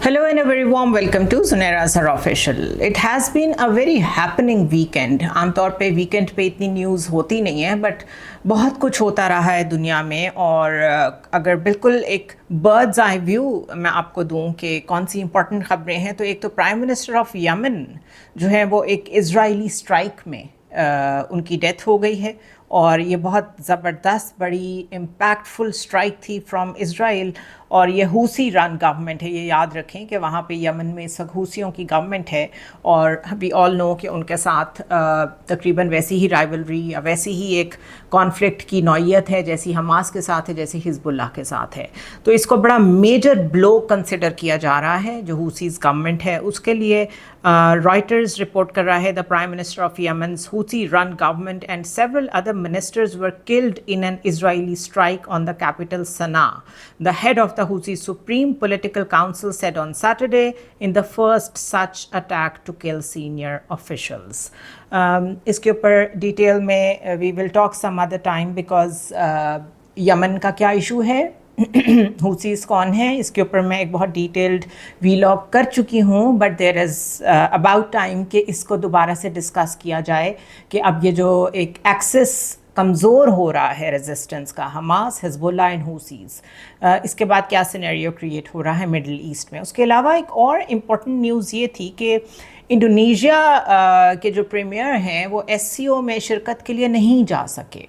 Hello and a very warm welcome to Sunaira Azhar Official. It has been a very happening weekend. आमतौर पे weekend पे इतनी news होती नहीं है बट बहुत कुछ होता रहा है दुनिया में और अगर बिल्कुल एक बर्ड्स आई व्यू मैं आपको दूं कि कौन सी इंपॉर्टेंट खबरें हैं तो एक तो प्राइम मिनिस्टर ऑफ यमन जो है वो एक इजरायली स्ट्राइक में उनकी डेथ हो गई है और ये बहुत ज़बरदस्त बड़ी इम्पैक्टफुल स्ट्राइक थी फ्रॉम इज़राइल और ये हूसी रन गवर्नमेंट है। ये याद रखें कि वहाँ पे यमन में इस वक्त हूसियों की गवर्नमेंट है और वी ऑल नो कि उनके साथ तकरीबन वैसी ही राइवलरी या वैसी ही एक कॉन्फ्लिक्ट की नौयत है जैसी हमास के साथ है, जैसी हिजबुल्लाह के साथ है। तो इसको बड़ा मेजर ब्लो कंसिडर किया जा रहा है जो हूसीज़ गवर्नमेंट है उसके लिए। रॉयटर्स रिपोर्ट कर रहा है the prime minister of Yemen's Houthi run government and several other ministers were killed in an Israeli strike on the capital Sana'a. The head of the Houthi Supreme Political Council said on Saturday in the first such attack to kill senior officials. इसके ऊपर detail में we will talk some other time because Yemen का क्या issue है, हूसीज़ कौन है, इसके ऊपर मैं एक बहुत डिटेल्ड वीलॉग कर चुकी हूँ but there is about time कि इसको दोबारा से डिस्कस किया जाए कि अब ये जो एक एक्सेस कमज़ोर हो रहा है रेजिस्टेंस का, हमास, हिजबुल्लाह एंड हूसीज़, इसके बाद क्या सिनेरियो क्रिएट हो रहा है मिडल ईस्ट में। उसके अलावा एक और इम्पॉर्टेंट न्यूज़ ये थी कि इंडोनेशिया के जो प्रीमियर हैं वो SCO में शिरकत के लिए नहीं जा सके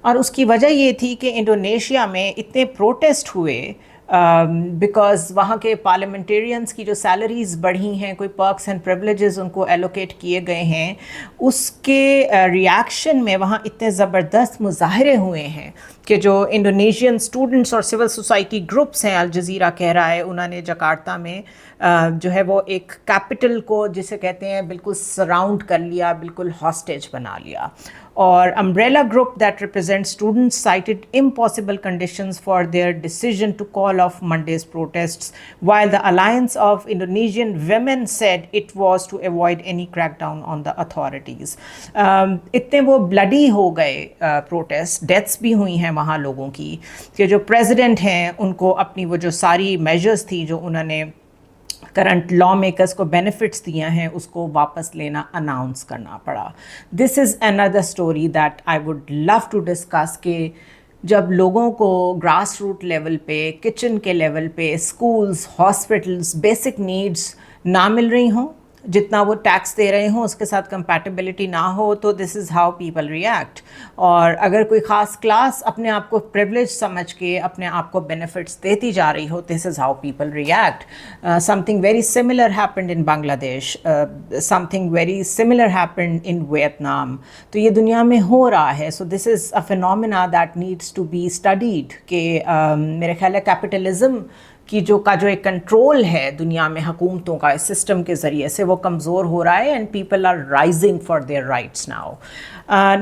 और उसकी वजह ये थी कि इंडोनेशिया में इतने प्रोटेस्ट हुए बिकॉज़ वहाँ के पार्लियामेंटेरियंस की जो सैलरीज़ बढ़ी हैं, कोई पर्क्स एंड प्रिविलेजेस उनको एलोकेट किए गए हैं, उसके रिएक्शन में वहाँ इतने ज़बरदस्त मुजाहरे हुए हैं कि जो इंडोनेशियन स्टूडेंट्स और सिविल सोसाइटी ग्रुप्स हैं, अल जज़ीरा कह रहा है, उन्होंने जकार्ता में जो है वो एक कैपिटल को जिसे कहते हैं बिल्कुल सराउंड कर लिया, बिल्कुल हॉस्टेज बना लिया। और umbrella group that represent students cited impossible conditions for their decision to call off Monday's protests, while the Alliance of Indonesian Women said it was to avoid any crackdown on the authorities. इतने वो bloody हो गए protest, deaths भी हुई हैं वहाँ लोगों की कि जो प्रेसिडेंट हैं उनको अपनी वो जो सारी मेजर्स थी जो उन्होंने करंट लॉ मेकर्स को बेनिफिट्स दिए हैं उसको वापस लेना अनाउंस करना पड़ा। This is another story that I would love to discuss कि जब लोगों को ग्रास रूट लेवल पे, किचन के लेवल पे, स्कूल्स, हॉस्पिटल्स, बेसिक नीड्स ना मिल रही हों, जितना वो टैक्स दे रहे हों उसके साथ कंपैटिबिलिटी ना हो, तो this is how people react. और अगर कोई ख़ास क्लास अपने आप को प्रिविलेज समझ के अपने आप को बेनिफिट्स देती जा रही हो, this is how people react. Something very similar happened in Bangladesh, something very similar happened in Vietnam. तो ये दुनिया में हो रहा है। So this is a phenomena that needs to be studied कि मेरे ख्याल है कैपिटलिज़म की जो एक कंट्रोल है दुनिया में हुकूमतों का इस सिस्टम के ज़रिए से वो कमज़ोर हो रहा है and people are rising for their rights now.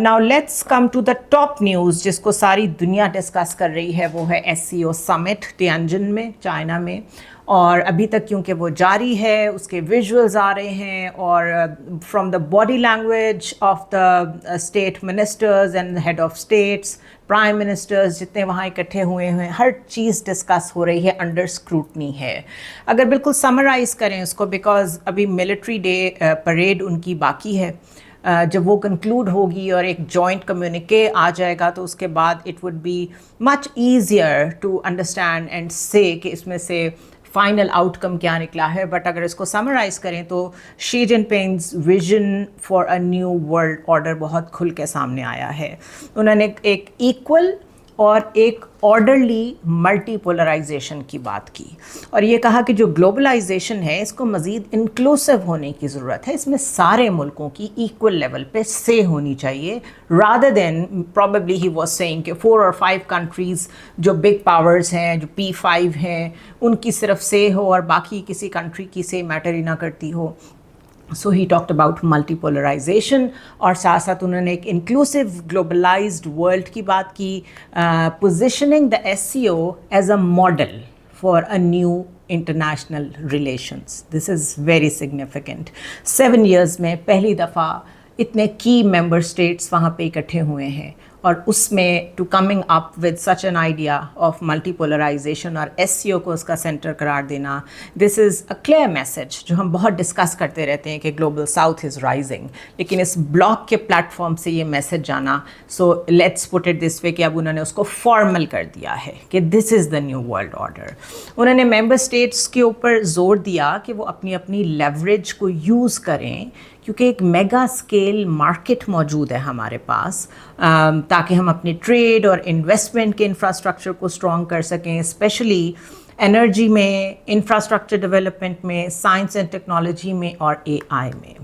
Now let's come to the top news जिसको सारी दुनिया डिस्कस कर रही है, वो है SCO समिट तियानजिन में, चाइना में। और अभी तक क्योंकि वो जारी है उसके विजुअल्स आ रहे हैं और from the body language of the state ministers and head of states, prime ministers जितने वहाँ इकट्ठे हुए हैं, हर चीज़ डिस्कस हो रही है, अंडर स्क्रूटनी है। अगर बिल्कुल समराइज़ करें उसको, बिकॉज अभी मिलिट्री डे परेड उनकी बाकी है, जब वो कंक्लूड होगी और एक जॉइंट कम्युनिके आ जाएगा तो उसके बाद it would be much easier to understand and say कि इसमें से फाइनल आउटकम क्या निकला है। बट अगर इसको समराइज़ करें तो Xi Jinping's vision for a new world order बहुत खुल के सामने आया है। उन्होंने एक इक्वल और एक ऑर्डरली मल्टीपोलराइजेशन की बात की और ये कहा कि जो ग्लोबलाइजेशन है इसको मज़ीद इंक्लूसिव होने की ज़रूरत है, इसमें सारे मुल्कों की इक्वल लेवल पे से होनी चाहिए, rather than probably he was saying कि 4 और 5 कंट्रीज़ जो बिग पावर्स हैं, जो P5 हैं, उनकी सिर्फ से हो और बाकी किसी कंट्री की से मैटर ही ना करती हो। सो ही टॉक्ड अबाउट मल्टीपोलराइजेशन और साथ साथ उन्होंने एक इंक्लूसिव ग्लोबलाइज्ड वर्ल्ड की बात की, positioning the SCO as a model for a new international relations. This is very significant. 7 years में पहली दफ़ा इतने की मेंबर स्टेट्स वहाँ पे इकट्ठे हुए हैं और उसमें to coming up with such an idea of multipolarisation और SCO को उसका सेंटर करार देना, this is a clear message जो हम बहुत डिस्कस करते रहते हैं कि ग्लोबल साउथ इज़ राइजिंग, लेकिन इस ब्लॉक के प्लेटफॉर्म से ये मैसेज जाना, so let's put it this way कि अब उन्होंने उसको फॉर्मल कर दिया है कि this is the new world order. उन्होंने मेंबर स्टेट्स के ऊपर जोर दिया कि वो अपनी अपनी लेवरेज को यूज़ करें, क्योंकि एक मेगा स्केल मार्केट मौजूद है हमारे पास, ताकि हम अपने ट्रेड और इन्वेस्टमेंट के इंफ्रास्ट्रक्चर को स्ट्रॉन्ग कर सकें, स्पेशली एनर्जी में, इंफ्रास्ट्रक्चर डेवलपमेंट में, साइंस एंड टेक्नोलॉजी में और AI में।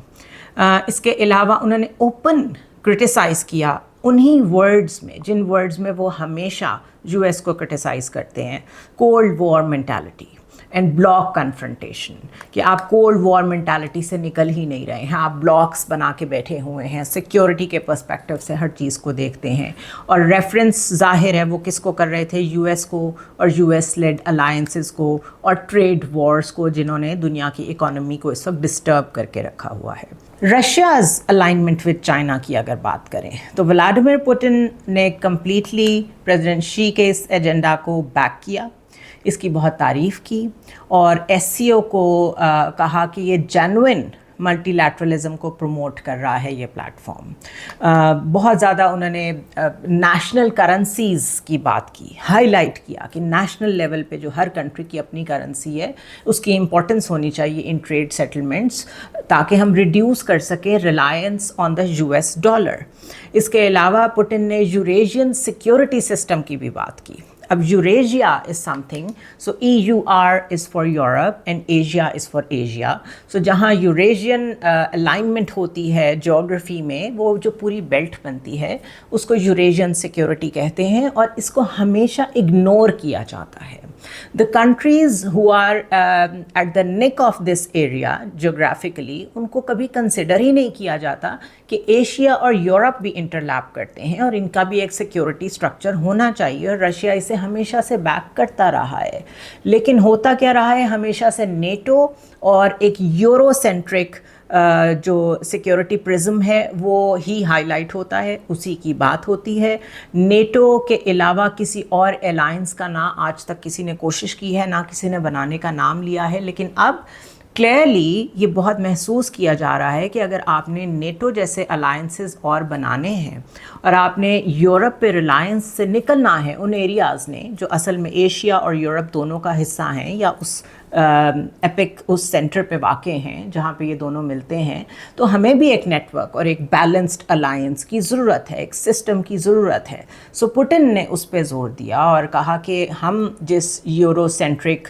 इसके अलावा उन्होंने ओपन क्रिटिसाइज़ किया उन्हीं वर्ड्स में जिन वर्ड्स में वो हमेशा US को क्रिटिसाइज़ करते हैं, cold war mentality and block confrontation, कि आप कोल्ड वॉर मेंटालिटी से निकल ही नहीं रहे हैं, आप ब्लॉक्स बना के बैठे हुए हैं, सिक्योरिटी के पर्सपेक्टिव से हर चीज़ को देखते हैं। और रेफरेंस ज़ाहिर है वो किसको कर रहे थे, US को और US लेड अलायंसेस को और ट्रेड वॉर्स को, जिन्होंने दुनिया की इकोनॉमी को इस वक्त डिस्टर्ब करके रखा हुआ है। रशियाज़ अलाइनमेंट विद चाइना की अगर बात करें तो व्लादिमीर पुतिन ने कम्प्लीटली प्रेसिडेंट शी के इस एजेंडा को बैक किया, इसकी बहुत तारीफ़ की और SCO को कहा कि ये जेन्युइन मल्टीलैटरलिज्म को प्रमोट कर रहा है ये प्लेटफॉर्म। बहुत ज़्यादा उन्होंने नेशनल करेंसीज़ की बात की, हाईलाइट किया कि नेशनल लेवल पे जो हर कंट्री की अपनी करेंसी है उसकी इम्पोर्टेंस होनी चाहिए इन ट्रेड सेटलमेंट्स, ताकि हम रिड्यूस कर सकें reliance on the US dollar. इसके अलावा पुतिन ने यूरेशियन सिक्योरिटी सिस्टम की भी बात की। अब Eurasia is something, so EUR is for Europe and Asia is for Asia. So जहाँ यूरेशियन अलाइनमेंट होती है ज्योग्राफी में, वो जो पूरी बेल्ट बनती है उसको यूरेशियन सिक्योरिटी कहते हैं और इसको हमेशा इग्नोर किया जाता है। The countries who are at the neck of this area geographically, उनको कभी कंसिडर ही नहीं किया जाता कि एशिया और यूरोप भी इंटरलैप करते हैं और इनका भी एक सिक्योरिटी स्ट्रक्चर होना चाहिए, और रशिया इसे हमेशा से बैक करता रहा है। लेकिन होता क्या रहा है, हमेशा से नेटो और एक यूरोसेंट्रिक जो सिक्योरिटी प्रिज्म है वो ही हाईलाइट होता है, उसी की बात होती है। नेटो के अलावा किसी और अलायंस का ना आज तक किसी ने कोशिश की है, ना किसी ने बनाने का नाम लिया है, लेकिन अब क्लियरली ये बहुत महसूस किया जा रहा है कि अगर आपने नेटो जैसे अलायंसेस और बनाने हैं और आपने यूरोप पे रिलायंस से निकलना है उन एरियाज़ ने जो असल में एशिया और यूरोप दोनों का हिस्सा हैं, या उस एपिक उस सेंटर पे वाक़े हैं जहाँ पे ये दोनों मिलते हैं, तो हमें भी एक नेटवर्क और एक बैलेंस्ड अलायंस की ज़रूरत है, एक सिस्टम की ज़रूरत है। सो पुतिन ने उस पे ज़ोर दिया और कहा कि हम जिस यूरोसेंट्रिक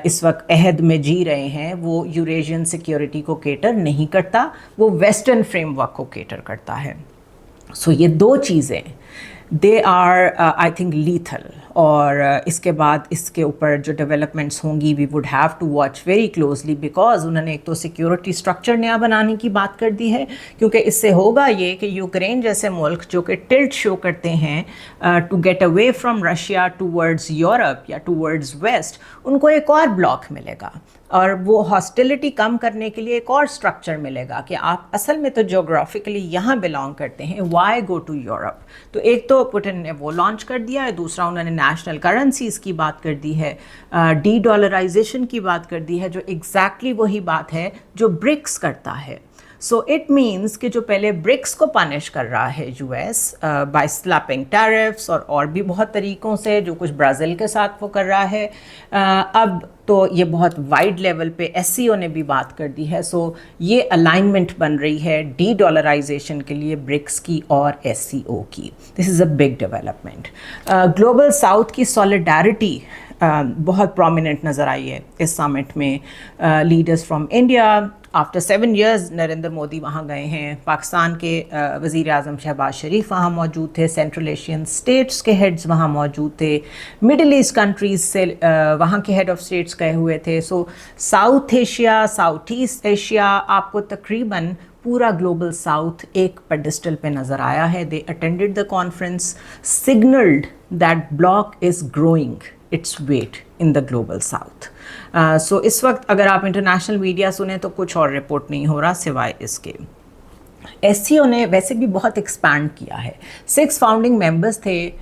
इस वक्त अहद में जी रहे हैं वो यूरेशियन सिक्योरिटी को केटर नहीं करता, वो वेस्टर्न फ्रेमवर्क को केटर करता है। सो ये दो चीज़ें they are I think lethal, और इसके बाद इसके ऊपर जो डेवलपमेंट्स होंगी we would have to watch very closely, because उन्होंने एक तो सिक्योरिटी स्ट्रक्चर नया बनाने की बात कर दी है, क्योंकि इससे होगा ये कि यूक्रेन जैसे मुल्क जो कि टिल्ट शो करते हैं to get away from Russia towards Europe या टूवर्ड्स वेस्ट, उनको एक और ब्लॉक मिलेगा और वो हॉस्टिलिटी कम करने के लिए एक और स्ट्रक्चर मिलेगा कि आप असल में तो जोग्राफिकली यहाँ बिलोंग करते हैं, वाई गो टू यूरोप। तो एक तो पुतिन ने वो लॉन्च कर दिया है, दूसरा उन्होंने नेशनल करेंसीज़ की बात कर दी है, डी डॉलराइजेशन की बात कर दी है, जो एग्जैक्टली वही बात है जो ब्रिक्स करता है। सो इट मीन्स कि जो पहले ब्रिक्स को पनिश कर रहा है US बाय स्लैपिंग टैरिफ्स और भी बहुत तरीक़ों से, जो कुछ ब्राज़ील के साथ वो कर रहा है, अब तो ये बहुत वाइड लेवल पे SCO ने भी बात कर दी है। सो ये अलाइनमेंट बन रही है डी डॉलराइजेशन के लिए ब्रिक्स की और SCO की। This is a big development. Global south की सॉलिडारिटी बहुत प्रोमिनेंट नज़र आई है इस समिट में। Leaders from India, after 7 years Narendra Modi वहाँ गए हैं, पाकिस्तान के वज़ीर आज़म शहबाज शरीफ वहाँ मौजूद थे, सेंट्रल एशियन स्टेट्स के हेड्स वहाँ मौजूद थे, मिडिल ईस्ट कंट्रीज़ से वहाँ के हेड ऑफ़ स्टेट्स गए हुए थे। So South Asia, South East Asia, आपको तकरीबन पूरा ग्लोबल साउथ एक पेडिस्टल पे नज़र आया है। They attended the conference, signalled that bloc is growing its weight in the Global South. So इस वक्त अगर आप इंटरनेशनल मीडिया सुने तो कुछ और रिपोर्ट नहीं हो रहा सिवाय इसके। SCO ने वैसे भी बहुत एक्सपैंड किया है। 6 फाउंडिंग मेंबर्स थे,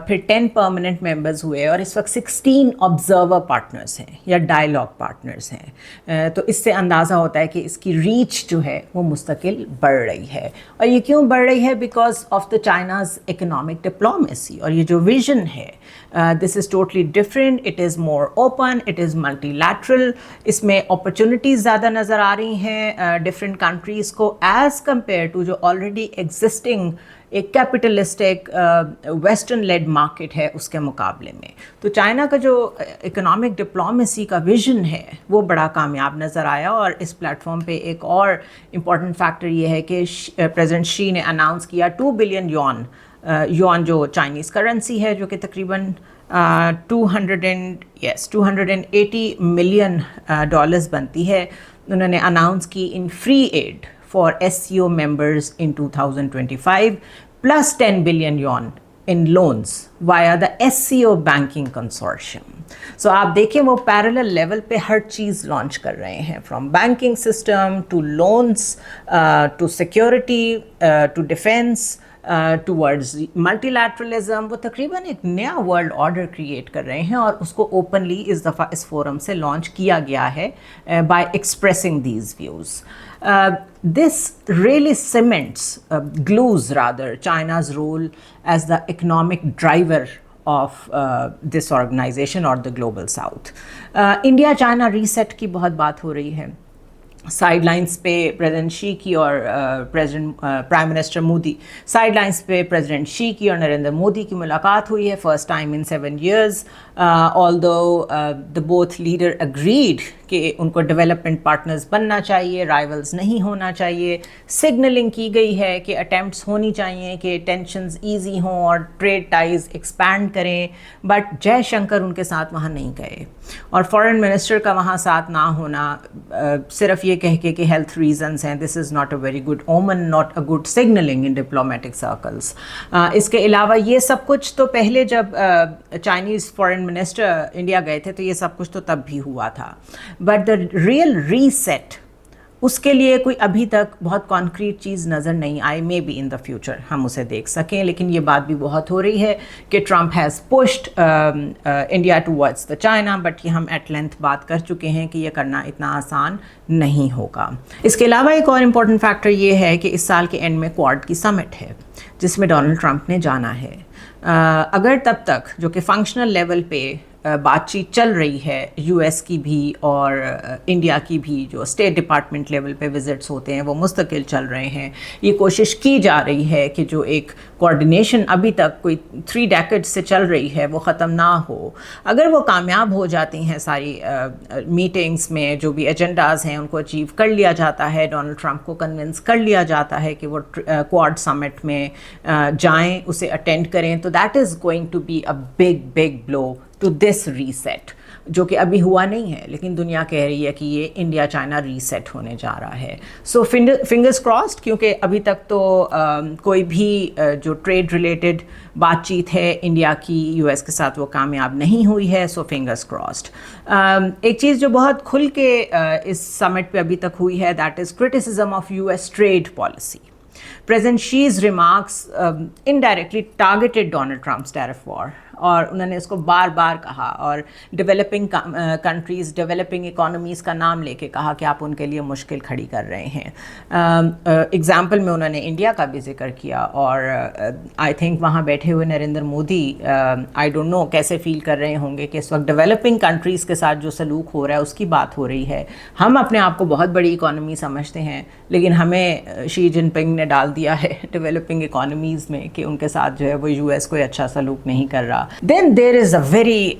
फिर 10 परमानेंट मेंबर्स हुए और इस वक्त 16 ऑब्जर्वर पार्टनर्स हैं या डायलॉग पार्टनर्स हैं। तो इससे अंदाज़ा होता है कि इसकी रीच जो है वो मुस्तकिल बढ़ रही है। और ये क्यों बढ़ रही है? Because of the China's economic diplomacy. और ये जो विजन है, this is totally different, it is more open, it is multilateral. इसमें अपॉर्चुनिटीज़ ज़्यादा नज़र आ रही हैं डिफरेंट कंट्रीज़ को एज़ कम्पेयर टू जो ऑलरेडी एग्जिस्टिंग एक कैपिटलिस्टिक वेस्टर्न लेड मार्केट है उसके मुकाबले में। तो चाइना का जो इकोनॉमिक डिप्लोमेसी का विजन है वो बड़ा कामयाब नज़र आया। और इस प्लेटफॉर्म पे एक और इम्पॉर्टेंट फैक्टर ये है कि प्रेसिडेंट शी ने अनाउंस किया 2 बिलियन युआन जो चाइनीज़ करेंसी है, जो कि तकरीबन 280 मिलियन डॉलर्स बनती है, उन्होंने अनाउंस की in free aid for SCO members in 2025 plus 10 billion yuan in loans via the SCO banking consortium. So आप देखें वो parallel level पे हर चीज़ launch कर रहे हैं, from banking system to loans to security to defense towards multilateralism। वो तकरीबन एक नया वर्ल्ड ऑर्डर क्रिएट कर रहे हैं और उसको ओपनली इस दफ़ा इस फोरम से लॉन्च किया गया है bye expressing these views. This really cements, glues rather, China's role as the economic driver of this organization or the global south। India China reset की बहुत बात हो रही है साइड लाइन्स पे प्रेसिडेंट शी की और prime minister Modi, side lines पे प्रेसिडेंट शी की और नरेंद्र मोदी की मुलाकात हुई है first time in 7 years। Although the both leader agreed कि उनको डेवलपमेंट पार्टनर्स बनना चाहिए, राइवल्स नहीं होना चाहिए। सिग्नलिंग की गई है कि अटैम्प्ट्स होनी चाहिए कि टेंशन्स ईजी हों और ट्रेड टाइज एक्सपैंड करें, बट जयशंकर उनके साथ वहाँ नहीं गए। और फॉरेन मिनिस्टर का वहाँ साथ ना होना सिर्फ ये कह के कि हेल्थ रीजंस हैं, this is not a very good omen, not a good signalling in diplomatic circles. इसके अलावा ये सब कुछ तो पहले जब चाइनीज़ फॉरेन मिनिस्टर इंडिया गए थे तो ये सब कुछ तो तब भी हुआ था, बट द रियल रीसेट उसके लिए कोई अभी तक बहुत कॉन्क्रीट चीज़ नज़र नहीं आई। Maybe in the future हम उसे देख सकें, लेकिन ये बात भी बहुत हो रही है कि Trump has pushed India towards the China, but ये हम एट लेंथ बात कर चुके हैं कि ये करना इतना आसान नहीं होगा। इसके अलावा एक और इम्पॉर्टेंट फैक्टर ये है कि इस साल के एंड में क्वाड की समिट है जिसमें डोनाल्ड ट्रंप ने जाना है। अगर तब तक जो कि फंक्शनल लेवल पे बातचीत चल रही है यूएस की भी और इंडिया की भी, जो स्टेट डिपार्टमेंट लेवल पे विजिट्स होते हैं वो मुस्तकिल चल रहे हैं, ये कोशिश की जा रही है कि जो एक कोऑर्डिनेशन अभी तक कोई 3 decades से चल रही है वो ख़त्म ना हो। अगर वो कामयाब हो जाती हैं सारी मीटिंग्स में, जो भी एजेंडाज़ हैं उनको अचीव कर लिया जाता है, डोनाल्ड ट्रंप को कन्विंस कर लिया जाता है कि वो क्वाड समिट में जाएं, उसे अटेंड करें, तो that is going to be a big blow to this reset, जो कि अभी हुआ नहीं है लेकिन दुनिया कह रही है कि ये इंडिया चाइना रीसेट होने जा रहा है। सो फिंगर्स क्रॉस्ड, क्योंकि अभी तक तो कोई भी जो ट्रेड रिलेटेड बातचीत है इंडिया की यूएस के साथ वो कामयाब नहीं हुई है। So fingers crossed. एक चीज़ जो बहुत खुल के इस समिट पे अभी तक हुई है, that is criticism of US trade policy. President Xi's remarks indirectly targeted Donald Trump's tariff war, और उन्होंने इसको बार बार कहा और डेवलपिंग कंट्रीज़, डेवलपिंग इकोनॉमीज़ का नाम लेके कहा कि आप उनके लिए मुश्किल खड़ी कर रहे हैं। एग्ज़ाम्पल में उन्होंने इंडिया का भी जिक्र किया और आई थिंक वहाँ बैठे हुए Narendra Modi I don't know कैसे फील कर रहे होंगे कि इस वक्त डेवलपिंग कंट्रीज़ के साथ जो सलूक हो रहा है उसकी बात हो रही है। हम अपने आप को बहुत बड़ी इकोनॉमी समझते हैं, लेकिन हमें शी जिनपिंग ने डाल दिया है डेवलपिंग इकोनॉमीज़ में कि उनके साथ जो है वो यूएस कोई अच्छा सलूक नहीं कर रहा। Then there is a very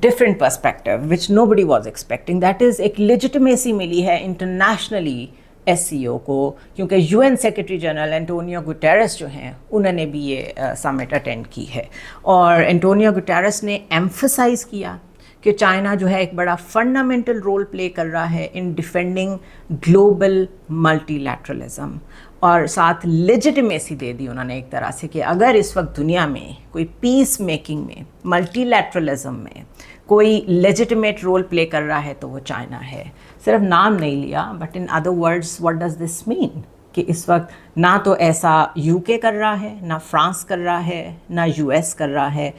different perspective which nobody was expecting, that is एक legitimacy मिली है internationally SCO को, क्योंकि UN secretary general Antonio Guterres जो हैं उन्होंने भी ये समिट अटेंड की है और एंटोनियो गुटेरेस ने एम्फसाइज़ किया कि चाइना जो है एक बड़ा फंडामेंटल रोल प्ले कर रहा है इन डिफेंडिंग ग्लोबल मल्टीलैटरलिज्म, और साथ लेजिटिमेसी दे दी उन्होंने एक तरह से कि अगर इस वक्त दुनिया में कोई पीस मेकिंग में, मल्टीलैटरलिज्म में कोई लेजिटिमेट रोल प्ले कर रहा है तो वो चाइना है। सिर्फ नाम नहीं लिया, but in other words what does this mean کہ اس وقت نہ تو ایسا UK کر رہا ہے، نہ فرانس کر رہا ہے، نہ US کر رہا ہے،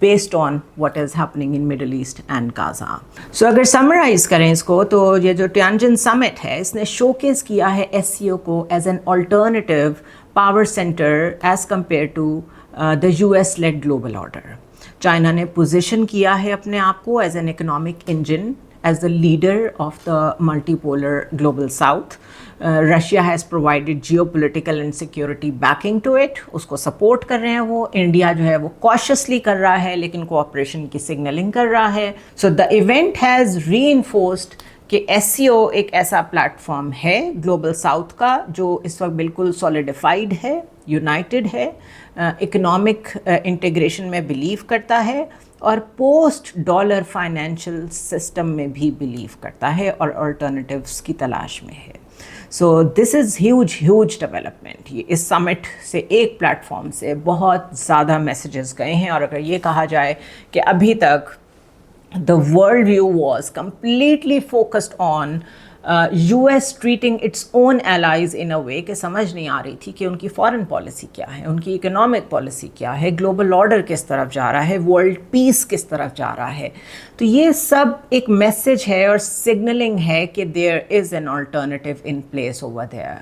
based on what is happening in Middle East and Gaza. So اگر سمرائز کریں اس کو تو یہ جو ٹیانجن سمٹ ہے اس نے شو کیس کیا ہے SCO کو as an alternative power centre as compare to the US led global order. China نے پوزیشن کیا ہے اپنے آپ کو as an economic engine, as the leader of the multipolar global south. Russia has provided geopolitical and security backing to it, اس کو support کر رہے ہیں وہ. انڈیا جو ہے وہ کاشیسلی کر رہا ہے لیکن کوآپریشن کی سگنلنگ کر رہا ہے. So the event has reinforced کہ SCO ایک ایسا پلیٹ فارم ہے گلوبل ساؤتھ کا جو اس وقت بالکل سولیڈیفائڈ ہے، یونائٹڈ ہے، اکنامک انٹیگریشن میں بلیو کرتا ہے اور پوسٹ ڈالر فائنینشیل سسٹم میں بھی بلیو کرتا ہے اور آلٹرنیٹیوز کی تلاش میں ہے. سو دس از ہیوج ڈیولپمنٹ. یہ اس سمٹ سے ایک پلیٹ فارم سے بہت زیادہ میسیجز گئے ہیں. اور اگر یہ کہا جائے کہ ابھی تک the world view was completely focused on US treating its own allies in a way کہ سمجھ نہیں آ رہی تھی کہ ان کی فارن پالیسی کیا ہے، ان کی اکنامک پالیسی کیا ہے، گلوبل آرڈر کس طرف جا رہا ہے، ورلڈ پیس کس طرف جا رہا ہے. تو یہ سب ایک میسج ہے اور سگنلنگ ہے کہ there is an alternative in place over there.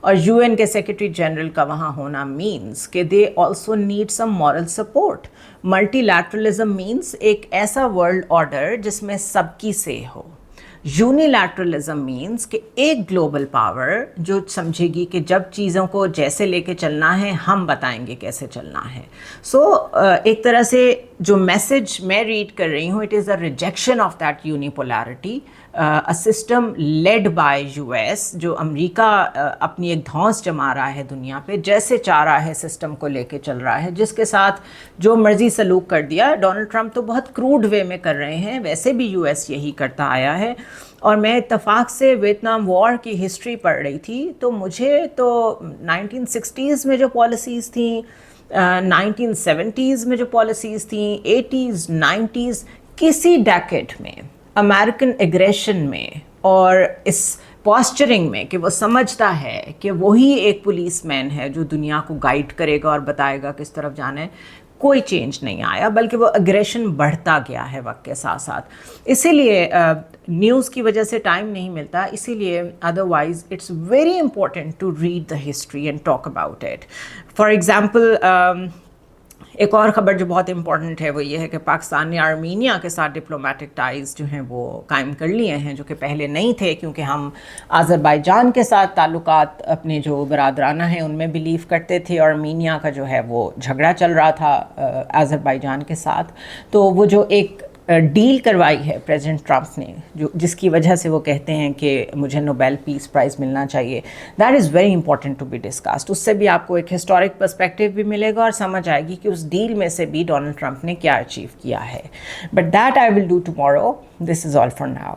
اور UN کے سیکرٹری جنرل کا وہاں ہونا مینس کہ they also need some moral support. Multi literalism means ایک ایسا ورلڈ آرڈر جس میں سب کی سے ہو. یونیلیٹرلزم مینس کہ ایک گلوبل پاور جو سمجھے گی کہ جب چیزوں کو جیسے لے کے چلنا ہے ہم بتائیں گے کیسے چلنا ہے. سو ایک طرح سے جو میسج میں ریڈ کر رہی ہوں، it is a rejection of that unipolarity, a system led by US جو امریکہ اپنی ایک دھونس جما رہا ہے دنیا پہ، جیسے چاہ رہا ہے سسٹم کو لے کے چل رہا ہے، جس کے ساتھ جو مرضی سلوک کر دیا. ڈونلڈ ٹرمپ تو بہت کروڈ وے میں کر رہے ہیں، ویسے بھی US یہی کرتا آیا ہے. اور میں اتفاق سے ویتنام وار کی ہسٹری پڑھ رہی تھی تو مجھے تو 1960s میں جو پالیسیز تھیں، 1970s میں جو پالیسیز تھیں، 80s 90s، کسی ڈیکیڈ میں امریکن ایگریشن میں اور اس پاسچرنگ میں کہ وہ سمجھتا ہے کہ وہی ایک پولیس مین ہے جو دنیا کو گائیڈ کرے گا اور بتائے گا کس طرف جانا ہے، کوئی چینج نہیں آیا، بلکہ وہ اگریشن بڑھتا گیا ہے وقت کے ساتھ ساتھ. اسی لیے نیوز کی وجہ سے ٹائم نہیں ملتا، اسی لیے otherwise it's very important to read the history and talk about it. For example ایک اور خبر جو بہت امپورٹنٹ ہے وہ یہ ہے کہ پاکستان نے آرمینیا کے ساتھ ڈپلومیٹک ٹائز جو ہیں وہ قائم کر لیے ہیں، جو کہ پہلے نہیں تھے، کیونکہ ہم آذربائیجان کے ساتھ تعلقات اپنے جو برادرانہ ہیں ان میں بلیو کرتے تھے. آرمینیا کا جو ہے وہ جھگڑا چل رہا تھا آذربائیجان کے ساتھ، تو وہ جو ایک ڈیل کروائی ہے پریزیڈنٹ ٹرمپ نے، جس کی وجہ سے وہ کہتے ہیں کہ مجھے نوبیل پیس پرائز ملنا چاہیے، that is very important to be discussed. اس سے بھی آپ کو ایک ہسٹورک پرسپیکٹیو بھی ملے گا اور سمجھ آئے گی کہ اس ڈیل میں سے بھی ڈونلڈ ٹرمپ نے کیا اچیو کیا ہے. But that I will do tomorrow. This is all for now.